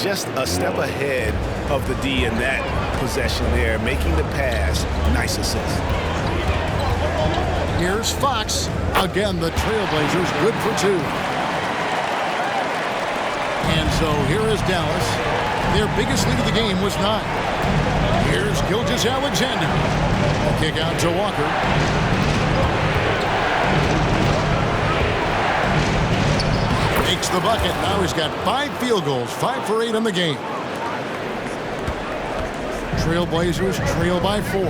just a step ahead of the D in that possession there, making the pass. Nice assist. Here's Fox. Again, the Trailblazers good for 2. And so here is Dallas. Their biggest lead of the game was 9. Here's Gilgeous-Alexander. Kick out to Walker. Makes the bucket. Now he's got 5 field goals, 5 for 8 in the game. Trailblazers trail by 4.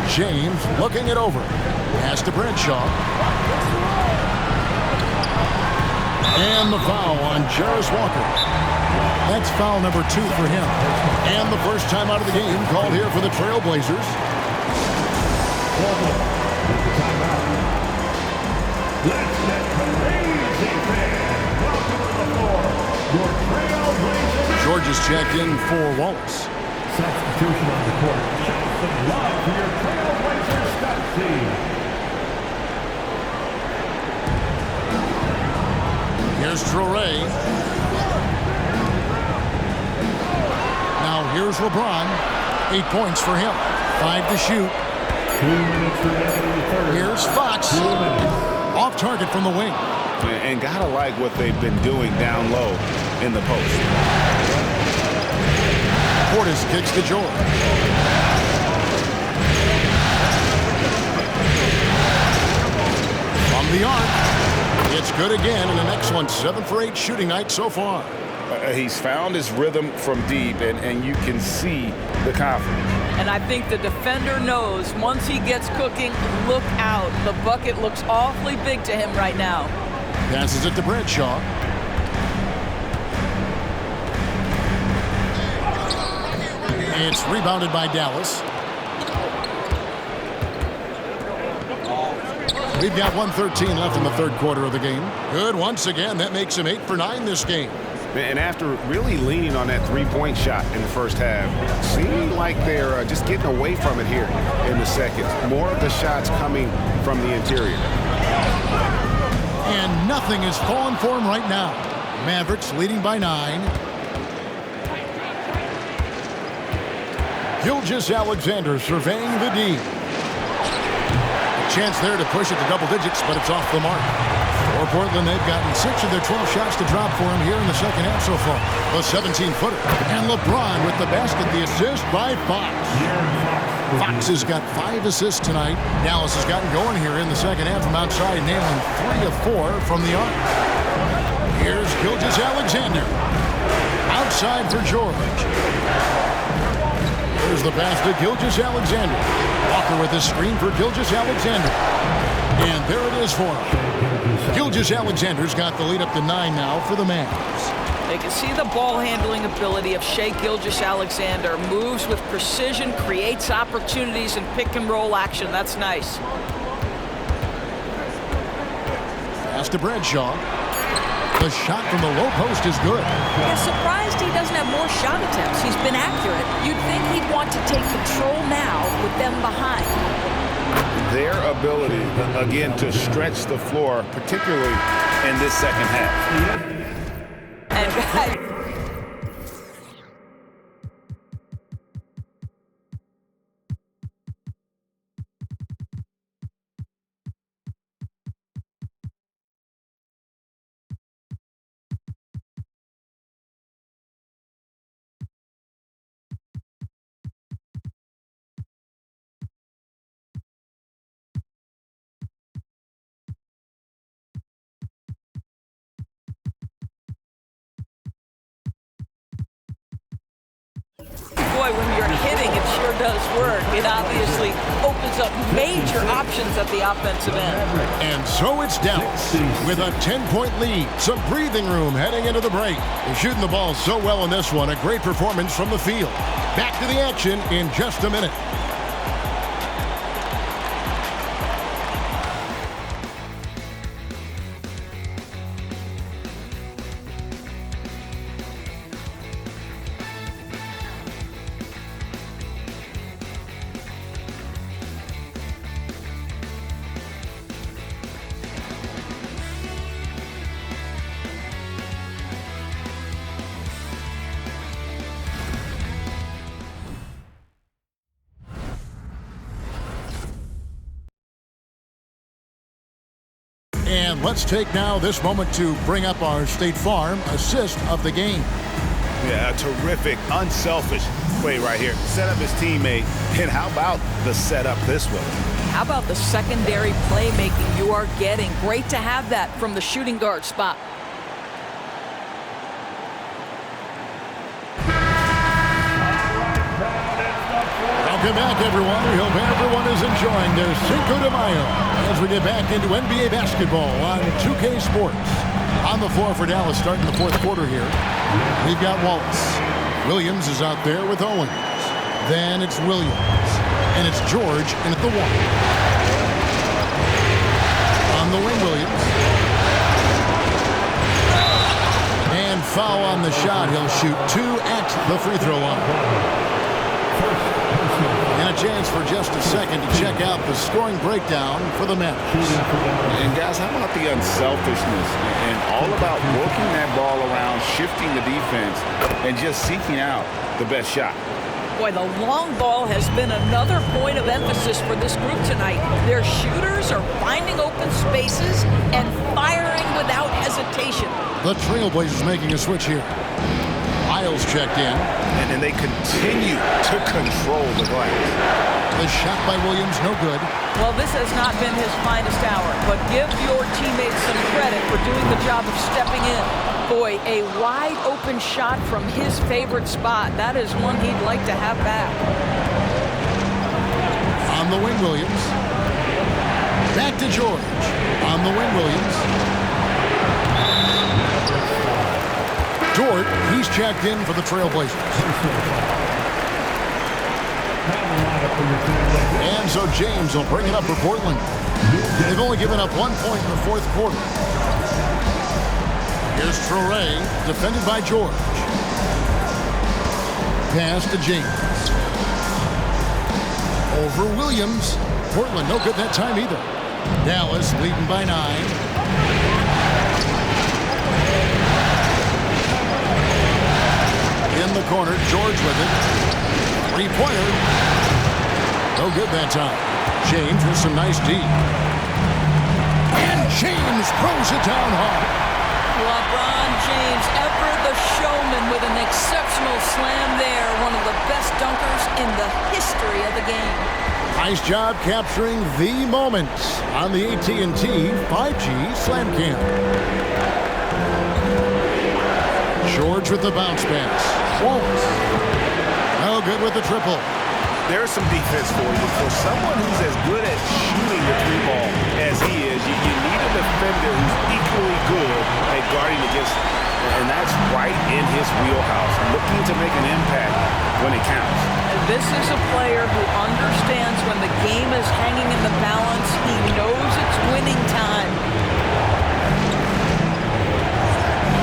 James looking it over. Pass to Bradshaw. And the foul on Jarvis Walker. That's foul number 2 for him. And the first time out of the game called here for the Trailblazers. Let's get amazing fans. Welcome to the floor. Your Trailblazers. George is checked in for Wallace. Substitution on the court. Show some love for your Trailblazers stat team. Here's Traoré. Now here's LeBron. 8 points for him. 5 to shoot. 2 minutes remaining in the third. Here's Fox. 2 minutes. Off target from the wing. And gotta like what they've been doing down low in the post. Portis kicks to George. From the arc. It's good again, and an excellent 7 for 8 shooting night so far. He's found his rhythm from deep, and you can see the confidence. And I think the defender knows once he gets cooking, look out. The bucket looks awfully big to him right now. Passes it to Bradshaw. It's rebounded by Dallas. We've got 1:13 left in the third quarter of the game. Good once again. That makes him 8 for 9 this game. And after really leaning on that three-point shot in the first half, seeming like they're just getting away from it here in the second. More of the shots coming from the interior. And nothing is falling for him right now. Mavericks leading by 9. Gilgeous-Alexander surveying the D. A chance there to push it to double digits, but it's off the mark. For Portland, they've gotten 6 of their 12 shots to drop for him here in the second half so far. The 17-footer. And LeBron with the basket, the assist by Fox. Fox has got 5 assists tonight. Dallas has gotten going here in the second half from outside, nailing 3 of 4 from the arc. Here's Gilgeous-Alexander. Outside for George. Here's the pass to Gilgeous-Alexander. Walker with the screen for Gilgeous-Alexander. And there it is for him. Gilgeous-Alexander's got the lead up to 9 now for the Mavs. They can see the ball handling ability of Shai Gilgeous-Alexander. Moves with precision, creates opportunities in pick and roll action. That's nice. Pass to Bradshaw. The shot from the low post is good. Yeah, surprised he doesn't have more shot attempts. He's been accurate. You'd think he'd want to take control now with them behind. Their ability, again, to stretch the floor, particularly in this second half. And boy, when you're hitting, it sure does work. It obviously opens up major options at the offensive end. And so it's Dallas with a 10-point lead. Some breathing room heading into the break. They're shooting the ball so well in this one. A great performance from the field. Back to the action in just a minute. And let's take now this moment to bring up our State Farm assist of the game. Yeah, a terrific, unselfish play right here. Set up his teammate. And how about the setup this way? How about the secondary playmaking you are getting? Great to have that from the shooting guard spot. Welcome back, everyone. We hope everyone is enjoying their Cinco de Mayo as we get back into NBA basketball on 2K Sports. On the floor for Dallas starting the fourth quarter here. We've got Wallace. Williams is out there with Owens. Then it's Williams. And it's George in at the one. On the wing, Williams. And foul on the shot. He'll shoot 2 at the free throw line. And a chance for just a second to check out the scoring breakdown for the Mets. And guys, how about the unselfishness and all about working that ball around, shifting the defense, and just seeking out the best shot? Boy, the long ball has been another point of emphasis for this group tonight. Their shooters are finding open spaces and firing without hesitation. The Trailblazers making a switch here. Miles checked in. And then they continue to control the glass. The shot by Williams, no good. Well, this has not been his finest hour, but give your teammates some credit for doing the job of stepping in. Boy, a wide open shot from his favorite spot. That is one he'd like to have back. On the wing, Williams. Back to George. On the wing, Williams. George, he's checked in for the Trailblazers. And so James will bring it up for Portland. They've only given up 1 point in the fourth quarter. Here's Traoré, defended by George. Pass to James. Over Williams. Portland, no good that time either. Dallas leading by 9. In the corner, George with it. Three-pointer. No good that time. James with some nice D. And James throws it down hard. LeBron James, ever the showman with an exceptional slam there. One of the best dunkers in the history of the game. Nice job capturing the moment on the AT&T 5G Slam Cam. George with the bounce pass. Wallace. No good with the triple. There's some defense for you. For someone who's as good at shooting the three ball as he is, you need a defender who's equally good at guarding against, and that's right in his wheelhouse, looking to make an impact when it counts. This is a player who understands when the game is hanging in the balance. He knows it's winning time.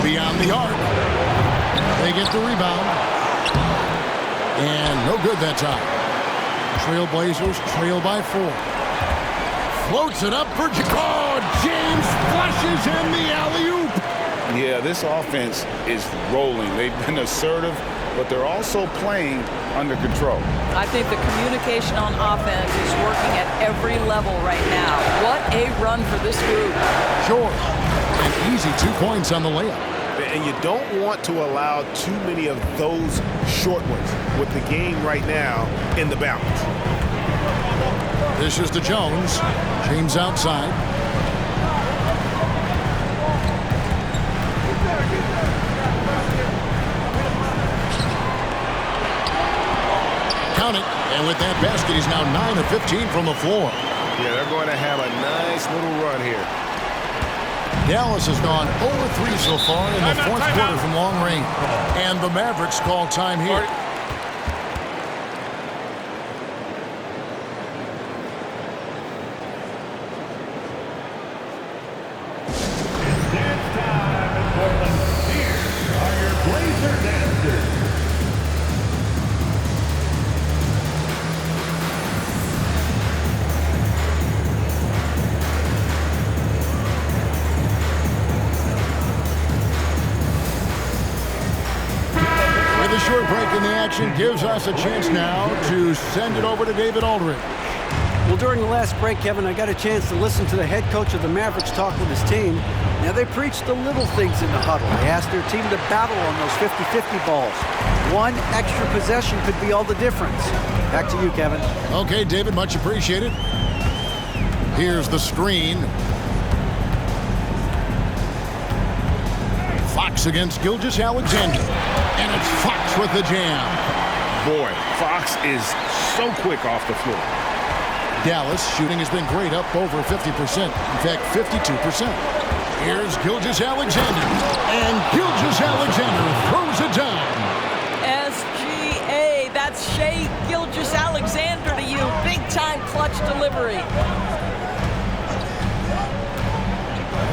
Beyond the arc. They get the rebound. And no good that time. Trailblazers trail by 4. Floats it up for James flushes in the alley-oop. Yeah, this offense is rolling. They've been assertive, but they're also playing under control. I think the communication on offense is working at every level right now. What a run for this group. George, an easy 2 points on the layup. And you don't want to allow too many of those short ones with the game right now in the balance. This is to Jones. James outside. Count it. And with that basket, he's now 9 of 15 from the floor. Yeah, they're going to have a nice little run here. Dallas has gone 0-3 so far in the fourth quarter from long range. And the Mavericks call time here. Dance time in Portland. Here are your Blazer dancers. With a short break in the action gives us a chance now to send it over to David Aldridge. Well, during the last break, Kevin, I got a chance to listen to the head coach of the Mavericks talk with his team. Now, they preached the little things in the huddle. They asked their team to battle on those 50-50 balls. One extra possession could be all the difference. Back to you, Kevin. Okay, David, much appreciated. Here's the screen. Fox against Gilgeous-Alexander. And it's Fox with the jam. Boy, Fox is so quick off the floor. Dallas shooting has been great, up over 50%. In fact, 52%. Here's Gilgeous-Alexander. And Gilgeous-Alexander throws it down. SGA, that's Shai Gilgeous-Alexander to you. Big-time clutch delivery.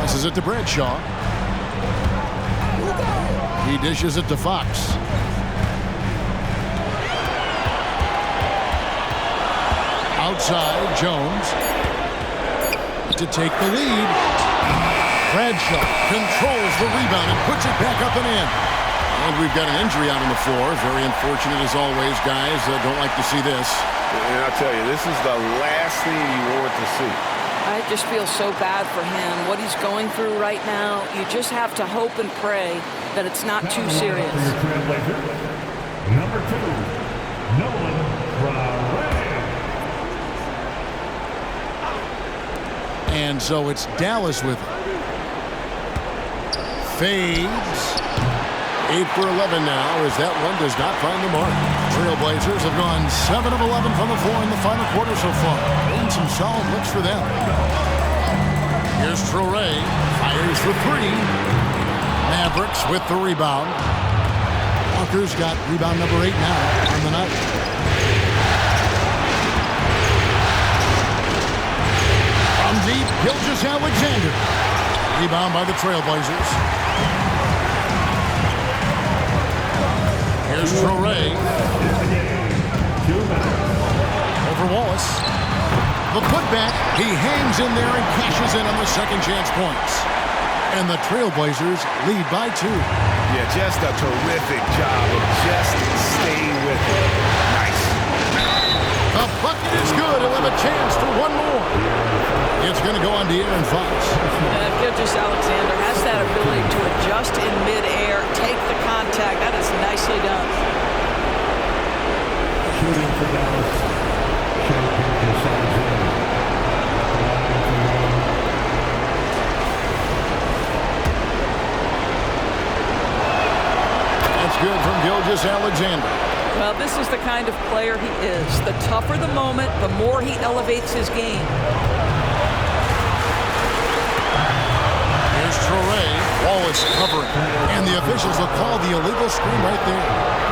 Passes it to Bradshaw. He dishes it to Fox. Outside, Jones to take the lead. Bradshaw controls the rebound and puts it back up and in. And we've got an injury out on the floor. Very unfortunate as always, guys. Don't like to see this. And I'll tell you, this is the last thing you want to see. I just feel so bad for him. What he's going through right now, you just have to hope and pray that it's not too serious. Number 2, Nolan Ray. And so it's Dallas with it. Fades. 8 for 11 now as that one does not find the mark. Trailblazers have gone 7 of 11 from the floor in the final quarter so far. And some solid looks for them. Here's Traore. Fires for 3. Mavericks with the rebound. Walker's got rebound number 8 now on the night. From deep, Gilgeous-Alexander. Rebound by the Trailblazers. Here's Traore. Over Wallace. The putback. He hangs in there and cashes in on the second chance points. And the Trailblazers lead by 2. Yeah, just a terrific job of just staying with it. Nice. The bucket is good. He'll have a chance for one more. It's going to go on to Aaron Fox. Gilgeous-Alexander has that ability to adjust in midair, take the contact. That is nicely done. Shooting for Dallas. Shai Gilgeous-Alexander. That's good from Gilgeous-Alexander. Well, this is the kind of player he is. The tougher the moment, the more he elevates his game. Here's Traore. Wallace covering. And the officials will call the illegal screen right there.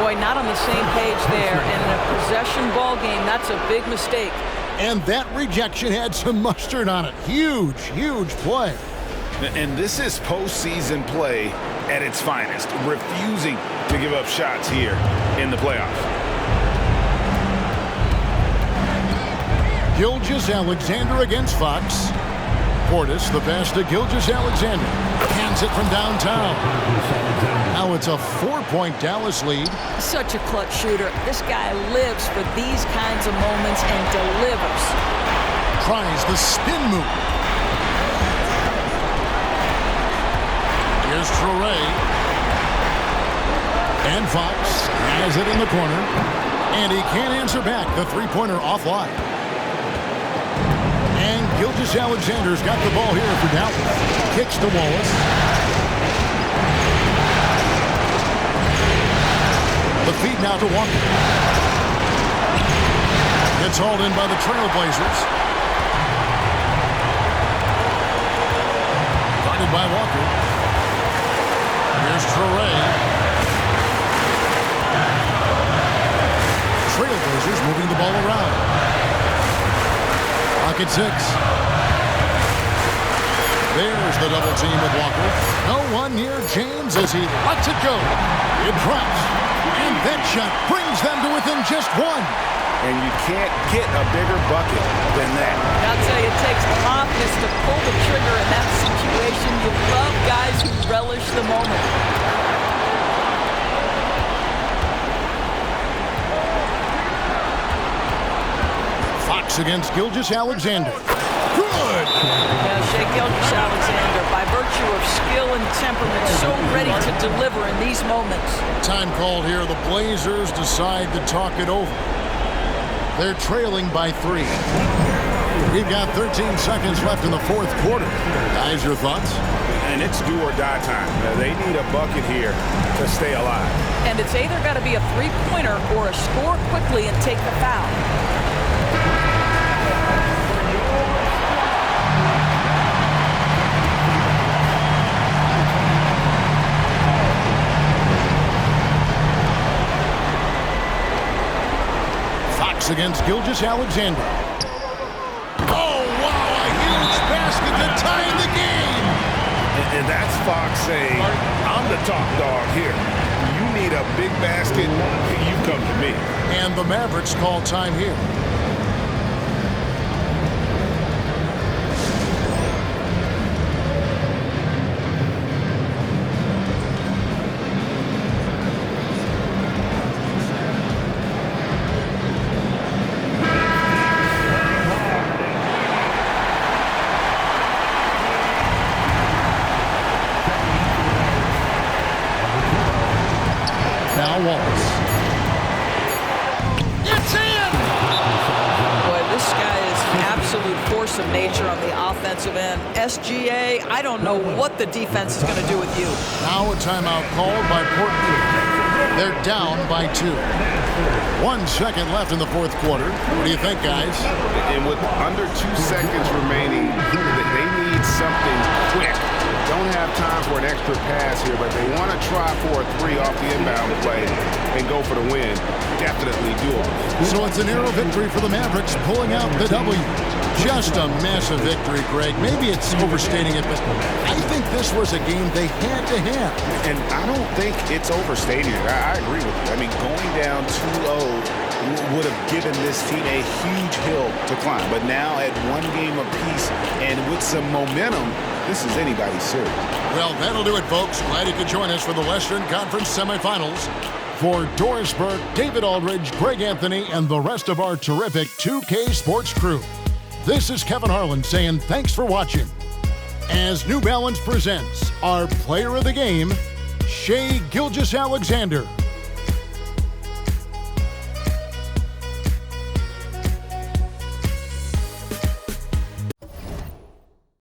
Boy, not on the same page there. And in a possession ball game, that's a big mistake. And that rejection had some mustard on it. Huge, huge play. And this is postseason play at its finest, refusing to give up shots here in the playoffs. Gilgeous-Alexander against Fox. Portis, the pass to Gilgeous-Alexander. Hands it from downtown. Now it's a 4-point Dallas lead. Such a clutch shooter. This guy lives for these kinds of moments and delivers. Tries the spin move. Here's Traore. And Fox has it in the corner. And he can't answer back. The three-pointer offline. And Gilgeous-Alexander's got the ball here for Dallas. Kicks to Wallace. The feed now to Walker. Gets hauled in by the Trailblazers. Guarded by Walker. Here's Traore. Trailblazers moving the ball around. Clock at 6. There's the double team with Walker. No one near James as he lets it go. It drops. And that shot brings them to within just 1. And you can't get a bigger bucket than that. I'll tell you, it takes confidence to pull the trigger in that situation. You love guys who relish the moment. Fox against Gilgeous-Alexander. Good! Yeah, Shai Gilgeous-Alexander, by virtue of skill and temperament, so ready to deliver in these moments. Time called here. The Blazers decide to talk it over. They're trailing by 3. We've got 13 seconds left in the fourth quarter. Guys, your thoughts? And it's do or die time. They need a bucket here to stay alive. And it's either got to be a three-pointer or a score quickly and take the foul. Fox against Gilgeous-Alexander. Oh, wow, a huge basket to tie the game. And that's Fox saying, I'm the top dog here. You need a big basket, you come to me. And the Mavericks call time here. It's in! Boy, this guy is an absolute force of nature on the offensive end. SGA, I don't know what the defense is going to do with you. Now a timeout called by Portland. They're down by 2. 1 second left in the fourth quarter. What do you think, guys? And with under 2 seconds remaining, they need something quick. Don't have time for an extra pass here, but they want to try for a 3 off the inbound play and go for the win. Definitely doable. So it's a narrow victory for the Mavericks, pulling out the W. Just a massive victory, Greg. Maybe it's overstating it, but I think this was a game they had to have. And I don't think it's overstating it. I agree with you. I mean, going down 2-0 would have given this team a huge hill to climb. But now at 1 game apiece and with some momentum, this is anybody's series. Well, that'll do it, folks. Glad you could join us for the Western Conference semifinals. For Doris Burke, David Aldridge, Greg Anthony, and the rest of our terrific 2K Sports crew, this is Kevin Harlan saying thanks for watching. As New Balance presents our player of the game, Shai Gilgeous-Alexander.